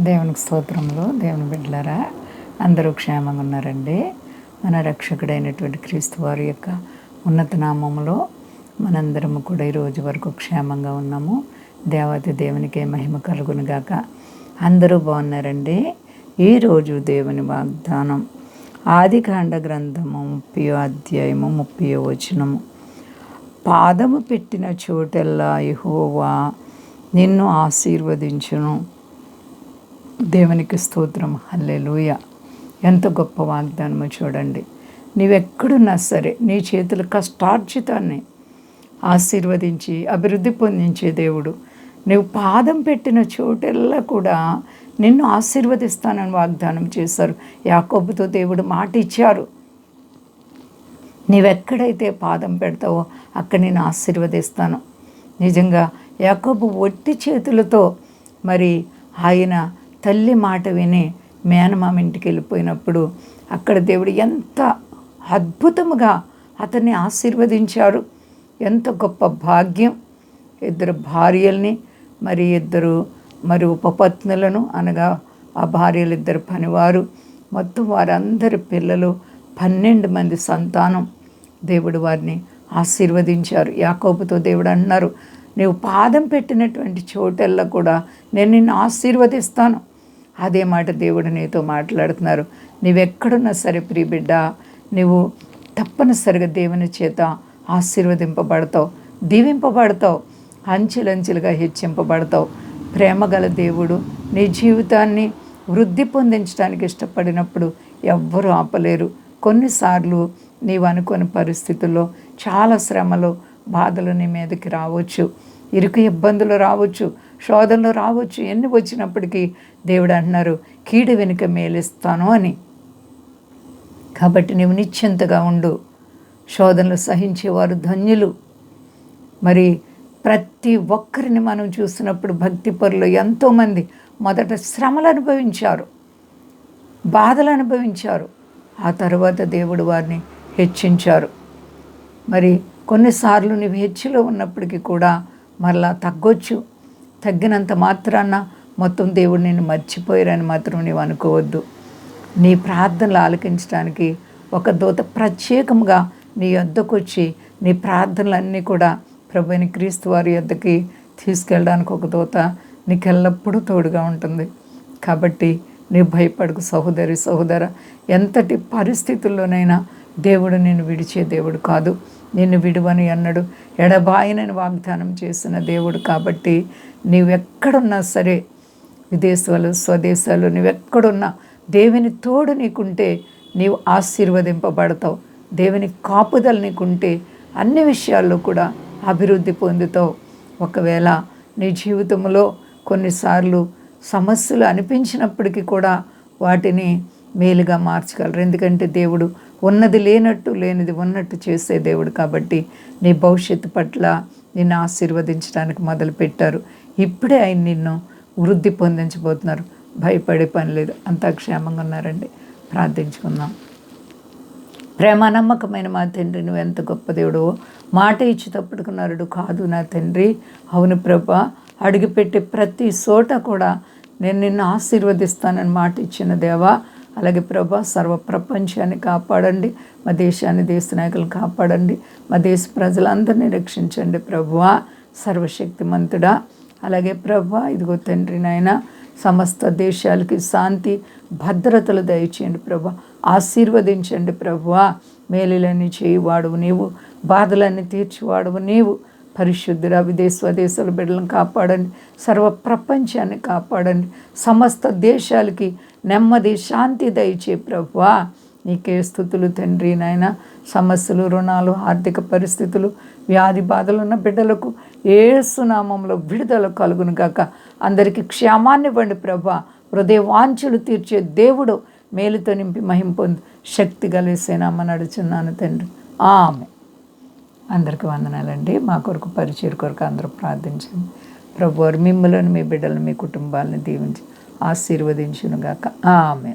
దేవునికి స్తోత్రములు. దేవుని బిడ్డలారా, అందరూ క్షేమంగా ఉన్నారండి. మన రక్షకుడైనటువంటి క్రీస్తు వారి యొక్క ఉన్నత నామములో మనందరము కూడా ఈ రోజు వరకు క్షేమంగా ఉన్నాము. దేవాతి దేవునికే మహిమ కలుగును గాక. అందరూ బాగున్నారండి. ఈరోజు దేవుని వాగ్దానం ఆదికాండ గ్రంథము 30వ అధ్యాయము 30వ వచనము. పాదము పెట్టిన చోటెల్లా యెహోవా నిన్ను ఆశీర్వదించును. దేవునికి స్తోత్రం. హల్లెలూయా. ఎంత గొప్ప వాగ్దానమో చూడండి. నీవెక్కడున్నా సరే నీ చేతుల కష్టార్జితాన్ని ఆశీర్వదించి అభివృద్ధి పొందించే దేవుడు. నువ్వు పాదం పెట్టిన చోటెల్లా కూడా నిన్ను ఆశీర్వదిస్తానని వాగ్దానం చేశారు. యాకోబుతో దేవుడు మాట ఇచ్చారు. నీవెక్కడైతే పాదం పెడతావో అక్కడ నేను ఆశీర్వదిస్తాను. నిజంగా యాకోబు ఒట్టి చేతులతో మరి ఆయన తల్లి మాట విని మేనమామ ఇంటికి వెళ్ళిపోయినప్పుడు అక్కడ దేవుడు ఎంత అద్భుతముగా అతన్ని ఆశీర్వదించారు. ఎంత గొప్ప భాగ్యం. ఇద్దరు భార్యల్ని మరి ఉపపత్నులను అనగా ఆ భార్యలు ఇద్దరు పనివారు మొత్తం వారందరి పిల్లలు 12 మంది సంతానం దేవుడు వారిని ఆశీర్వదించారు. యాకోబుతో దేవుడు అన్నారు, నీవు పాదం పెట్టినటువంటి చోటెల్లా కూడా నేను నిన్ను ఆశీర్వదిస్తాను. అదే మాట దేవుడు నీతో మాట్లాడుతున్నారు. నీవెక్కడున్నా సరే ప్రియబిడ్డ, నువ్వు తప్పనిసరిగా దేవుని చేత ఆశీర్వదింపబడతావు, దీవింపబడతావు, అంచెలంచెలుగా హెచ్చింపబడతావు. ప్రేమగల దేవుడు నీ జీవితాన్ని వృద్ధి పొందించడానికి ఇష్టపడినప్పుడు ఎవ్వరూ ఆపలేరు. కొన్నిసార్లు నీవు అనుకోని పరిస్థితుల్లో చాలా శ్రమలు బాధలు నీ మీదకి రావచ్చు, ఇరుకు ఇబ్బందులు రావచ్చు, శోధనలు రావచ్చు. ఎన్ని వచ్చినప్పటికీ దేవుడు అంటున్నారు, కీడు వెనుక మేలిస్తాను అని. కాబట్టి నీవు నిశ్చింతగా ఉండు. శోధనలు సహించేవారు ధన్యులు. మరి ప్రతి ఒక్కరిని మనం చూసినప్పుడు భక్తిపరులు ఎంతోమంది మొదట శ్రమలు అనుభవించారు, బాధలు అనుభవించారు. ఆ తర్వాత దేవుడు వారిని హెచ్చించారు. మరి కొన్నిసార్లు నువ్వు హెచ్చులో ఉన్నప్పటికీ కూడా మరలా తగ్గొచ్చు. తగ్గినంత మాత్రాన మొత్తం దేవుడు నిన్ను మర్చిపోయారని మాత్రం నీవు అనుకోవద్దు. నీ ప్రార్థనలు ఆలకించడానికి ఒక దూత ప్రత్యేకంగా నీ యొద్దకు వచ్చి నీ ప్రార్థనలన్నీ కూడా ప్రభువైన క్రీస్తు వారి యొద్దకి తీసుకెళ్ళడానికి ఒక దూత నీకు ఎల్లప్పుడూ తోడుగా ఉంటుంది. కాబట్టి నీవు భయపడకు సహోదరి సహోదర. ఎంతటి పరిస్థితుల్లోనైనా దేవుడు నిన్ను విడిచే దేవుడు కాదు. నిన్ను విడువని అన్నాడు, ఎడబాయనని వాగ్దానం చేసిన దేవుడు. కాబట్టి నీవెక్కడున్నా సరే, విదేశాలు స్వదేశాలు, నువ్వెక్కడున్నా దేవుని తోడు నీకుంటే నీవు ఆశీర్వదింపబడతావు. దేవుని కాపుదల నీకుంటే అన్ని విషయాల్లో కూడా అభివృద్ధి పొందుతావు. ఒకవేళ నీ జీవితంలో కొన్నిసార్లు సమస్యలు అనిపించినప్పటికీ కూడా వాటిని మేలుగా మార్చగలరు. ఎందుకంటే దేవుడు ఉన్నది లేనట్టు, లేనిది ఉన్నట్టు చేసే దేవుడు. కాబట్టి నీ భవిష్యత్తు పట్ల నిన్ను ఆశీర్వదించడానికి మొదలుపెట్టారు. ఇప్పుడే ఆయన నిన్ను వృద్ధి పొందించబోతున్నారు. భయపడే పని లేదు. అంతా క్షేమంగా ఉన్నారండి. ప్రార్థించుకుందాం. ప్రేమ నమ్మకమైన మా తండ్రి, నువ్వు ఎంత గొప్ప దేవుడు. మాట ఇచ్చి తప్పుడుకున్నాడు కాదు నా తండ్రి. అవును ప్రభా, అడుగుపెట్టే ప్రతి చోట కూడా నేను నిన్ను ఆశీర్వదిస్తానని మాట ఇచ్చిన దేవా. అలాగే ప్రభా, సర్వ ప్రపంచాన్ని కాపాడండి. మా దేశాన్ని, దేశ నాయకులను కాపాడండి. మా దేశ ప్రజలందరినీ రక్షించండి ప్రభువా, సర్వశక్తిమంతుడా. అలాగే ప్రభా, ఇదిగో తండ్రి నాయన, సమస్త దేశాలకి శాంతి భద్రతలు దయచేయండి ప్రభా. ఆశీర్వదించండి ప్రభువా. మేలులన్నీ చేయువాడువు నీవు, బాధలన్నీ తీర్చివాడువు నీవు. పరిశుద్ధుడా, స్వదేశాల బిడ్డలను కాపాడండి. సర్వ ప్రపంచాన్ని కాపాడండి. సమస్త దేశాలకి నెమ్మది శాంతి దయచే ప్రభువా. నీకే స్తుతులు తండ్రి నాయన. సమస్యలు, రుణాలు, ఆర్థిక పరిస్థితులు, వ్యాధి బాధలు ఉన్న బిడ్డలకు యేసు నామములో విడుదల కలుగును గాక. అందరికీ క్షేమాన్ని ఇవ్వండి ప్రభా. హృదయ వాంఛలు తీర్చే దేవుడు, మేలుతో నింపి మహిమ పొంది శక్తి కలిసేనామా నడుచున్నాను తండ్రి. ఆమె. అందరికీ వందనాలండి. మా కొరకు పరిచయ కొరకు అందరూ ప్రార్థించండి. ప్రభువారు మిమ్మల్ని, మీ బిడ్డలను, మీ కుటుంబాలను దీవించి ఆశీర్వదించును గాక. ఆమె.